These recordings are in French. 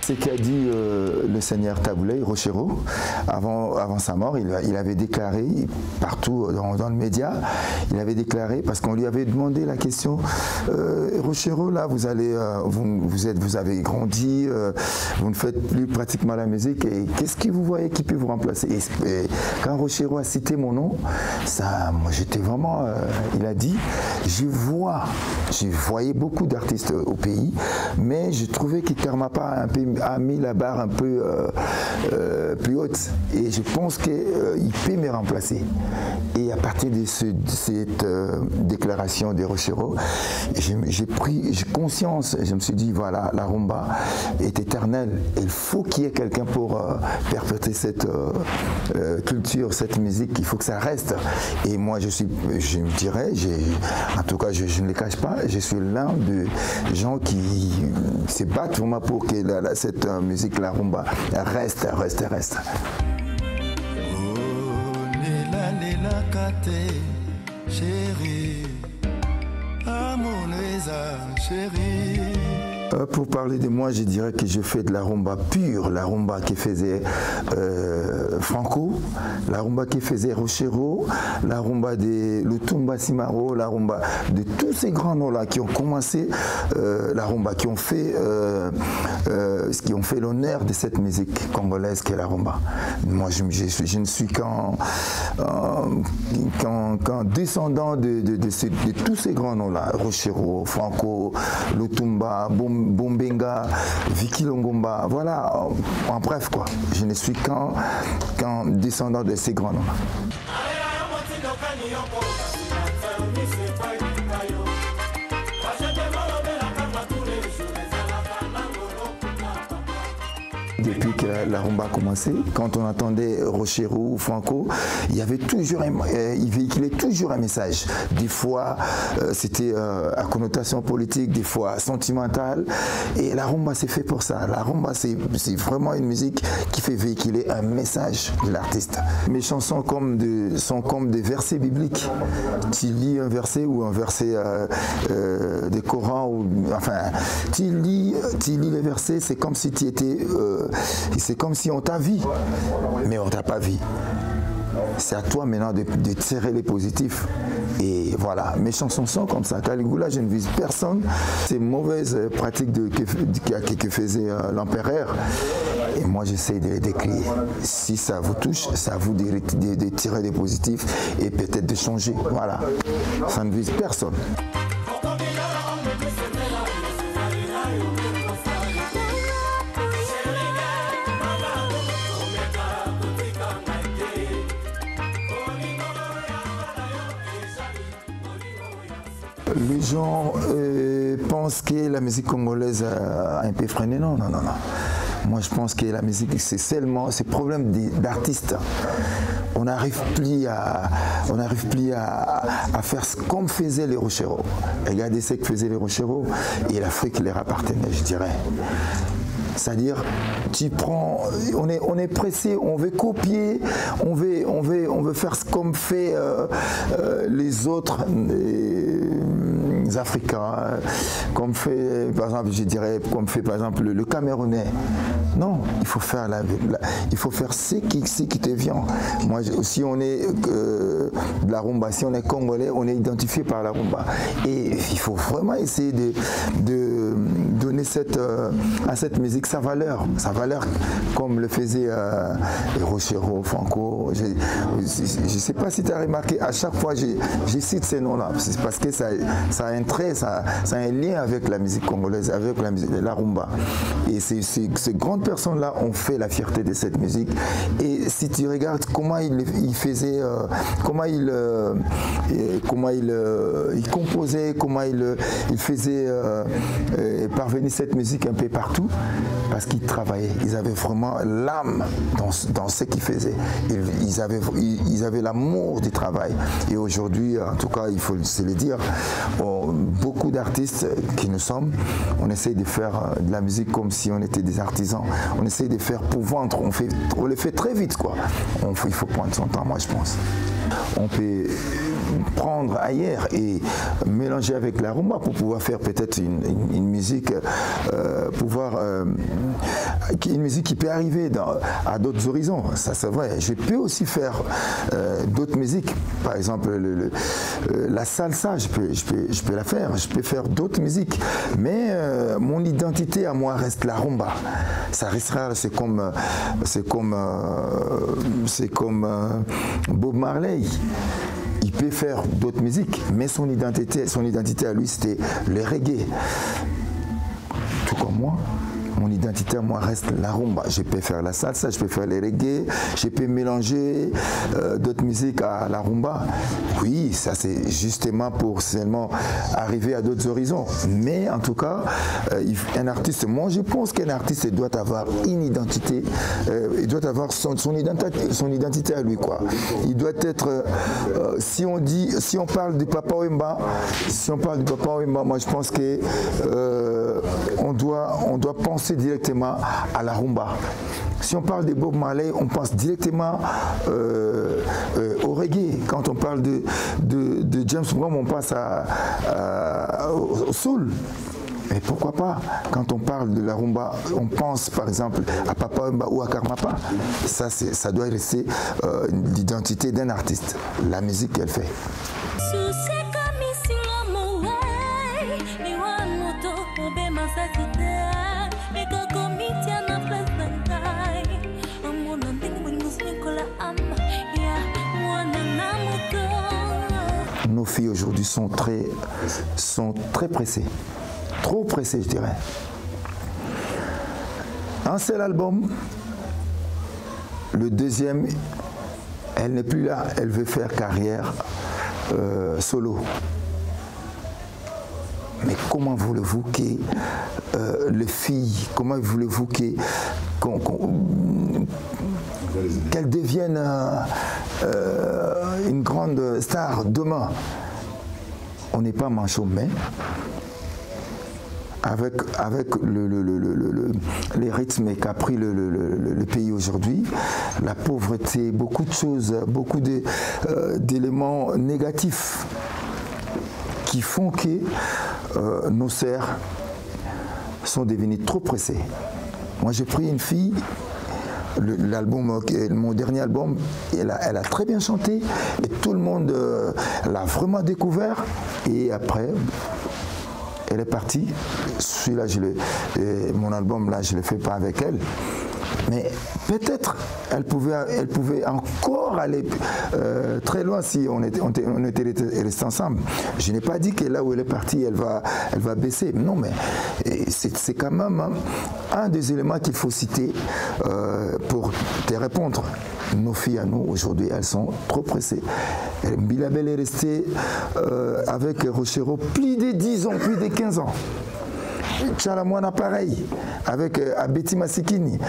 ce qu'a dit le seigneur Taboulé, Rochero, avant sa mort. Il avait déclaré, partout dans le média, il avait déclaré, parce qu'on lui avait demandé la question, Rochero, là, vous avez grandi, vous ne faites plus pratiquement la musique, et qu'est-ce que vous voyez qui peut vous remplacer? Et quand Rochero a cité mon nom, ça, moi j'étais vraiment, il a dit, je voyais beaucoup d'artistes au pays, mais je trouvais qu'Iterma a mis la barre un peu plus haute, et je pense qu'il peut me remplacer. Et à partir de cette déclaration de Rochero, j'ai pris conscience, je me suis dit, voilà, la rumba est éternelle, il faut qu'il y ait quelqu'un pour perpétuer cette culture, cette musique, il faut que ça reste. Et moi, je me dirais, en tout cas, je ne le cache pas, je suis l'un des gens qui se battent vraiment pour que cette musique, la rumba, reste. Pour parler de moi, je dirais que je fais de la rumba pure, la rumba qui faisait Franco, la rumba qui faisait Rochero, la rumba de Lutumba Simaro, la rumba de tous ces grands noms-là qui ont commencé la rumba, qui ont fait l'honneur de cette musique congolaise qui est la rumba. Moi, je ne suis qu'un descendant de tous ces grands noms-là, Rochero, Franco, Lutumba, Bombenga, Vicky Longomba, voilà, en bref quoi, je ne suis qu'un descendant de ces grands noms-là. Depuis que la rumba a commencé, quand on entendait Rochero ou Franco, il véhiculait toujours un message. Des fois, c'était à connotation politique, des fois sentimentale. Et la rumba, c'est fait pour ça. La rumba, c'est vraiment une musique qui fait véhiculer un message de l'artiste. Mes chansons sont comme des versets bibliques. Tu lis un verset ou un verset des Corans, enfin, tu lis les versets, c'est comme si tu étais... c'est comme si on t'a vu, mais on t'a pas vu. C'est à toi maintenant de tirer les positifs. Et voilà, mes chansons sont comme ça. Caligula, je ne vise personne. C'est une mauvaise pratique que faisait l'empereur. Et moi, j'essaie de les décrire. Si ça vous touche, c'est à vous de tirer des positifs et peut-être de changer. Voilà, ça ne vise personne. Les gens pensent que la musique congolaise a un peu freiné. Non. Moi, je pense que la musique, c'est problème d'artistes. On n'arrive plus à faire comme faisaient les Rochero. Regardez ce que faisaient les Rochero et l'Afrique leur appartenait, je dirais. C'est-à-dire, tu prends, on est pressé, on veut copier, on veut faire comme fait les autres Africains, comme fait par exemple, je dirais, comme fait par exemple le Camerounais. Non, il faut faire ce qui te vient. Moi, si on est de la rumba, si on est congolais, on est identifié par la rumba. Et il faut vraiment essayer de donner à cette musique sa valeur comme le faisait Rochero, Franco. Je ne sais pas si tu as remarqué, à chaque fois je cite ces noms-là, c'est parce que ça a un trait, ça a un lien avec la musique congolaise, avec la rumba. Et ces grandes personnes-là ont fait la fierté de cette musique. Et si tu regardes comment il faisait, comment il composait, comment il faisait parvenir cette musique un peu partout, parce qu'ils travaillaient, ils avaient vraiment l'âme dans ce qu'ils faisaient. Ils avaient l'amour du travail. Et aujourd'hui, en tout cas, il faut se le dire, beaucoup d'artistes qui nous sommes, on essaie de faire de la musique comme si on était des artisans. On essaie de faire pour vendre, on le fait très vite, quoi. Il faut prendre son temps, moi je pense. On peut prendre ailleurs et mélanger avec la rumba pour pouvoir faire peut-être une musique, une musique qui peut arriver à d'autres horizons. Ça c'est vrai. Je peux aussi faire d'autres musiques. Par exemple, la salsa, je peux la faire. Je peux faire d'autres musiques. Mais mon identité à moi reste la rumba. Ça restera, c'est comme Bob Marley. Il peut faire d'autres musiques, mais son identité à lui, c'était le reggae. Tout comme moi. Mon identité à moi reste la rumba. Je peux faire la salsa, je peux faire le reggae, je peux mélanger d'autres musiques à la rumba. Oui, ça c'est justement pour seulement arriver à d'autres horizons. Mais en tout cas, un artiste, moi je pense qu'un artiste doit avoir une identité, il doit avoir son identité à lui, quoi. Il doit être, si on parle du Papa Wemba, moi je pense que on doit penser directement à la rumba. Si on parle de Bob Marley, on pense directement au reggae. Quand on parle de James Brown, on pense au soul. Mais pourquoi pas, quand on parle de la rumba, on pense par exemple à Papa Wemba ou à Karmapa. Ça doit rester l'identité d'un artiste, la musique qu'elle fait. Nos filles aujourd'hui sont très pressées, trop pressées je dirais. Un seul album, le deuxième, elle n'est plus là, elle veut faire carrière solo. Mais comment voulez-vous que les filles, comment voulez-vous qu'elles deviennent une grande star demain? On n'est pas manchot, mais avec les rythmes qu'a pris le pays aujourd'hui, la pauvreté, beaucoup de choses, beaucoup d'éléments négatifs qui font que nos sœurs sont devenues trop pressées. Moi j'ai pris une fille, mon dernier album, elle a très bien chanté et tout le monde l'a vraiment découvert, et après elle est partie. Celui-là, mon album là, je ne le fais pas avec elle. Mais peut-être elle pouvait encore aller très loin si on était restés ensemble. Je n'ai pas dit que là où elle est partie, elle va baisser. Non, mais c'est quand même un des éléments qu'il faut citer pour te répondre. Nos filles à nous, aujourd'hui, elles sont trop pressées. Bilabel est restée avec Rochero plus de 10 ans, plus de 15 ans. Chalamwana pareil, avec Abeti Masikini,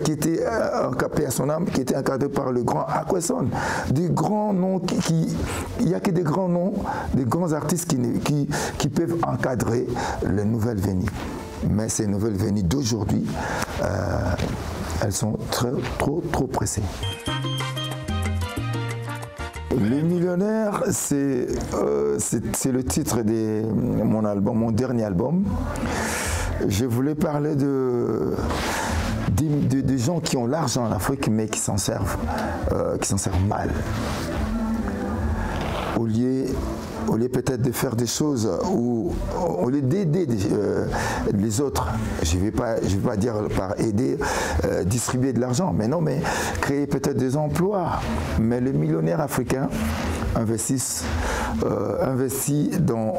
qui était encapé à son âme, qui était encadré par le grand Aquesson. Des grands noms il n'y a que des grands noms, des grands artistes qui peuvent encadrer les nouvelles venues. Mais ces nouvelles venues d'aujourd'hui, elles sont trop pressées. Les millionnaires, c'est le titre de mon album, mon dernier album. Je voulais parler des gens qui ont l'argent en Afrique mais qui s'en servent mal. Au lieu peut-être de faire des choses, ou au lieu d'aider les autres, je ne vais pas dire par aider, distribuer de l'argent, mais non, mais créer peut-être des emplois. Mais les millionnaires africains investissent dans,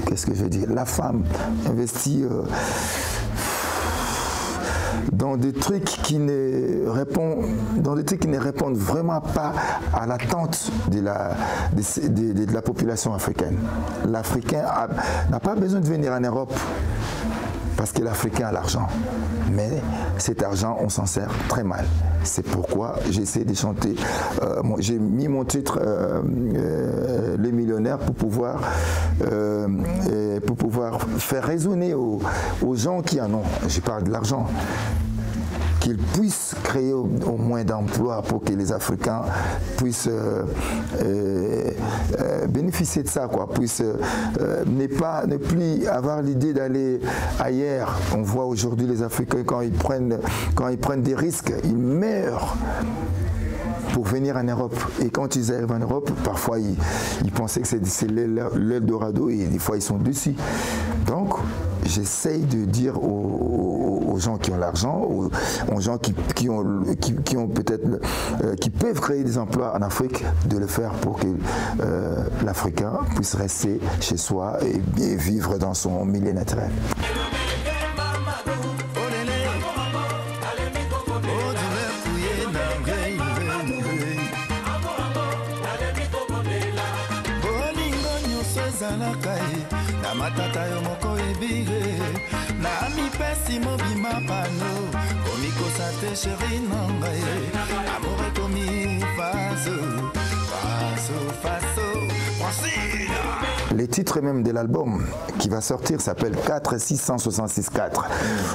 qu'est-ce que je veux dire, la femme investit dans des trucs qui ne répondent vraiment pas à l'attente de la population africaine. L'Africain n'a pas besoin de venir en Europe parce que l'Africain a l'argent. Mais cet argent, on s'en sert très mal. C'est pourquoi j'essaie de chanter. J'ai mis mon titre Les millionnaires pour pouvoir faire résonner aux gens qui en ont. Je parle de l'argent. qu'il puisse créer au moins d'emplois pour que les Africains puissent bénéficier de ça, quoi, puissent ne plus avoir l'idée d'aller ailleurs. On voit aujourd'hui les Africains, quand ils prennent des risques, ils meurent pour venir en Europe. Et quand ils arrivent en Europe, parfois ils pensaient que c'est l'Eldorado et des fois ils sont dessus. Donc j'essaye de dire aux gens qui ont l'argent, aux gens qui ont peut-être qui peuvent créer des emplois en Afrique, de le faire pour que l'Africain puisse rester chez soi et vivre dans son milieu naturel. Les titres même de l'album qui va sortir s'appelle 46664.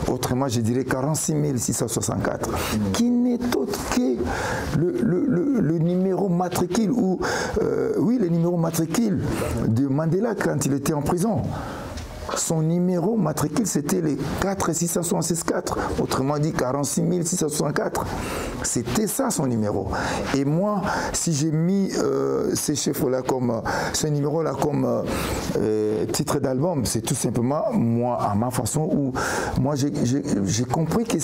Autrement, je dirais 46 664, qui n'est autre que le numéro matricule ou oui, le numéro matricule de Mandela quand il était en prison. Son numéro matricule, c'était les 46664, autrement dit 46 664. C'était ça son numéro. Et moi, si j'ai mis ces chiffres-là comme, ce numéro-là comme titre d'album, c'est tout simplement moi, à ma façon, où moi j'ai compris que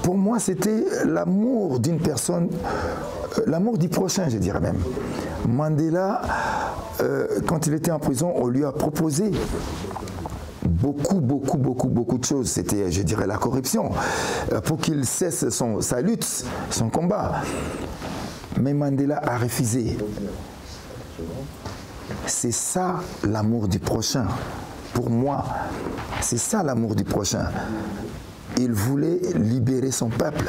pour moi, c'était l'amour d'une personne, l'amour du prochain, je dirais même. Mandela, quand il était en prison, on lui a proposé beaucoup de choses. C'était, je dirais, la corruption, pour qu'il cesse sa lutte, son combat. Mais Mandela a refusé. C'est ça l'amour du prochain. Pour moi, c'est ça l'amour du prochain. Il voulait libérer son peuple.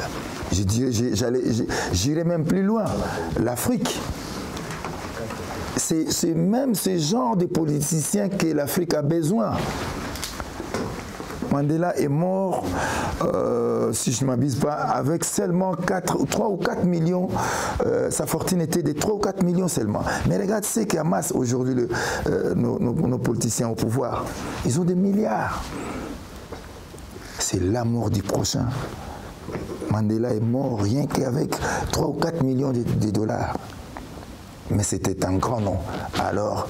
J'irais même plus loin. L'Afrique. C'est même ce genre de politiciens que l'Afrique a besoin. Mandela est mort, si je ne m'abuse pas, avec seulement 3 ou 4 millions. Sa fortune était de 3 ou 4 millions seulement. Mais regarde ce qu'amassent aujourd'hui nos politiciens au pouvoir. Ils ont des milliards. C'est l'amour du prochain. Mandela est mort rien qu'avec 3 ou 4 millions de dollars. Mais c'était un grand nom. Alors,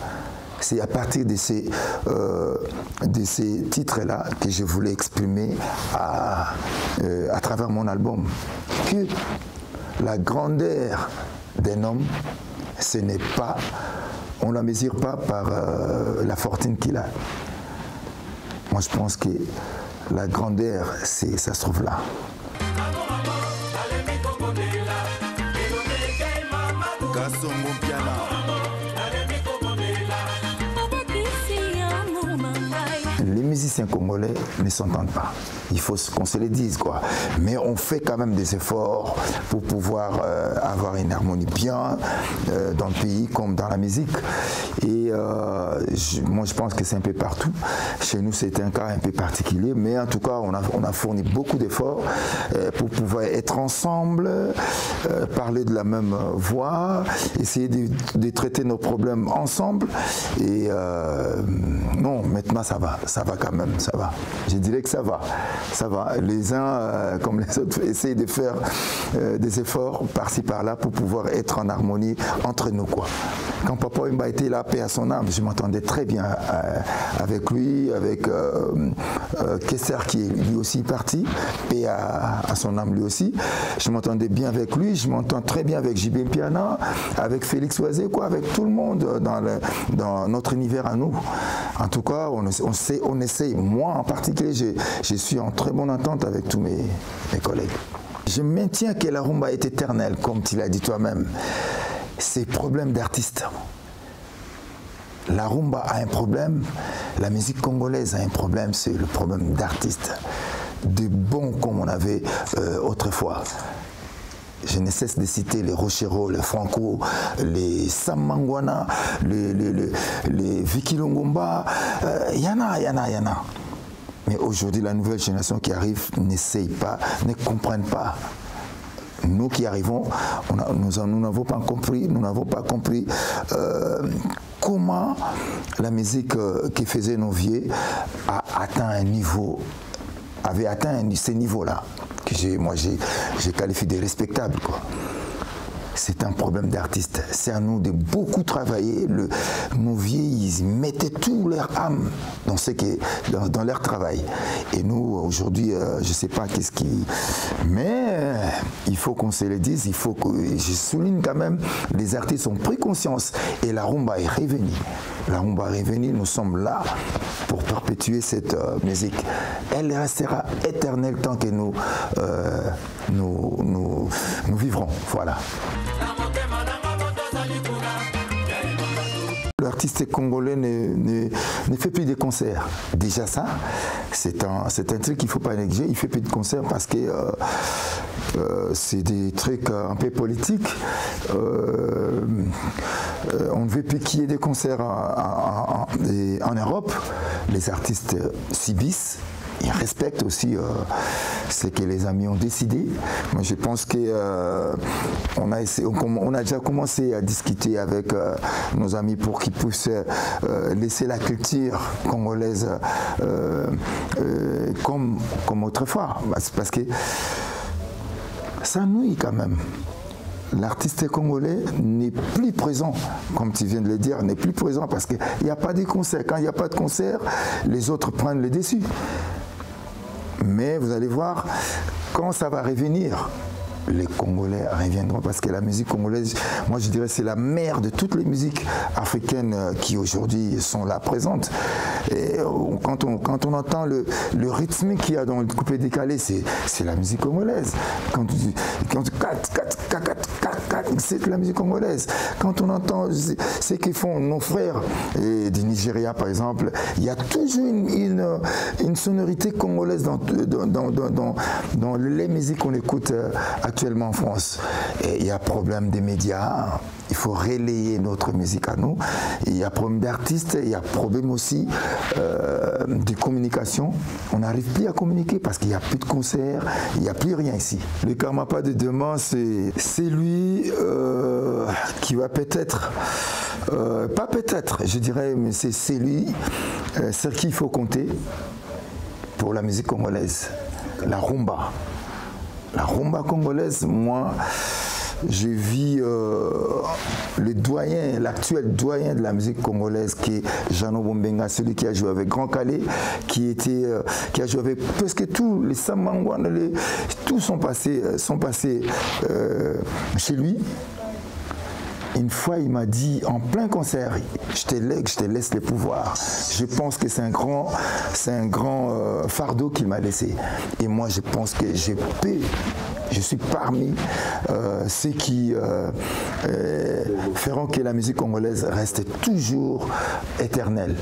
c'est à partir de ces titres-là que je voulais exprimer à travers mon album que la grandeur d'un homme, ce n'est pas, on ne la mesure pas par la fortune qu'il a. Moi, je pense que la grandeur, ça se trouve là. Les musiciens congolais ne s'entendent pas. Il faut qu'on se le dise, quoi. Mais on fait quand même des efforts pour pouvoir avoir une harmonie bien dans le pays comme dans la musique. Et moi, je pense que c'est un peu partout. Chez nous, c'est un cas un peu particulier. Mais en tout cas, on a fourni beaucoup d'efforts pour pouvoir être ensemble, parler de la même voix, essayer de traiter nos problèmes ensemble. Et non, maintenant, ça va quand même, ça va. Je dirais que ça va. Ça va. Les uns, comme les autres, essayent de faire des efforts par-ci par-là pour pouvoir être en harmonie entre nous, quoi. Quand Papa Wemba était là, paix à son âme, je m'entendais très bien avec lui, avec Kesser qui est lui aussi parti, paix à son âme lui aussi. Je m'entendais bien avec lui, je m'entends très bien avec JB Mpiana, avec Félix Oisé, quoi, avec tout le monde dans notre univers à nous. En tout cas, on essaye. Moi en particulier, je suis en très bonne entente avec tous mes collègues. Je maintiens que la rumba est éternelle, comme tu l'as dit toi-même. C'est problème d'artiste. La rumba a un problème, la musique congolaise a un problème, c'est le problème d'artistes. De bons comme on avait autrefois. Je ne cesse de citer les Rochero, les Franco, les Sam Mangwana, les Vicky Longomba. Il y en a. Mais aujourd'hui, la nouvelle génération qui arrive n'essaye pas, ne comprennent pas. Nous qui arrivons, nous n'avons pas compris, comment la musique qui faisait nos vieux avait atteint ces niveaux-là, que moi j'ai qualifié de respectable, quoi. C'est un problème d'artiste. C'est à nous de beaucoup travailler. Nos vieux, ils mettaient tout leur âme dans leur travail. Et nous, aujourd'hui, je ne sais pas qu'est-ce qui... Mais il faut qu'on se le dise, je souligne quand même, les artistes ont pris conscience et la rumba est revenue. La rumba est revenue, nous sommes là pour perpétuer cette musique. Elle restera éternelle tant que nous vivrons. Voilà. L'artiste congolais ne fait plus de concerts. Déjà ça, c'est un truc qu'il ne faut pas négliger. Il ne fait plus de concerts parce que c'est des trucs un peu politiques. On ne veut plus qu'il y ait des concerts en Europe. Les artistes subissent. Ils respectent aussi ce que les amis ont décidé. Moi, je pense qu'on a déjà commencé à discuter avec nos amis pour qu'ils puissent laisser la culture congolaise comme autrefois. Parce que ça nuit quand même. L'artiste congolais n'est plus présent, comme tu viens de le dire, n'est plus présent parce qu'il n'y a pas de concert. Quand il n'y a pas de concert, les autres prennent le dessus. Mais vous allez voir, quand ça va revenir, les Congolais reviendront parce que la musique congolaise, moi je dirais c'est la mère de toutes les musiques africaines qui aujourd'hui sont là présentes. Et quand on entend le rythme qu'il y a dans le coupé décalé, c'est la musique congolaise. Quand c'est la musique congolaise. Quand on entend ce que font nos frères du Nigeria par exemple, il y a toujours une sonorité congolaise dans les musiques qu'on écoute actuellement en France. Et il y a problème des médias, il faut relayer notre musique à nous. Et il y a problème d'artistes, il y a problème aussi de communication. On n'arrive plus à communiquer parce qu'il n'y a plus de concerts, il n'y a plus rien ici. Le Karmapa de demain, c'est lui qui va peut-être, pas peut-être, je dirais, mais c'est lui sur qui il faut compter pour la musique congolaise, la rumba. La rumba congolaise, moi, j'ai vu l'actuel doyen de la musique congolaise qui est Jeannot Bombenga, celui qui a joué avec Grand Calais, qui a joué avec presque tous les Samangouane, tous sont passés chez lui. Une fois, il m'a dit en plein concert, je te laisse le pouvoir. Je pense que c'est un grand fardeau qu'il m'a laissé. Et moi, je pense que je suis parmi ceux qui feront que la musique congolaise reste toujours éternelle.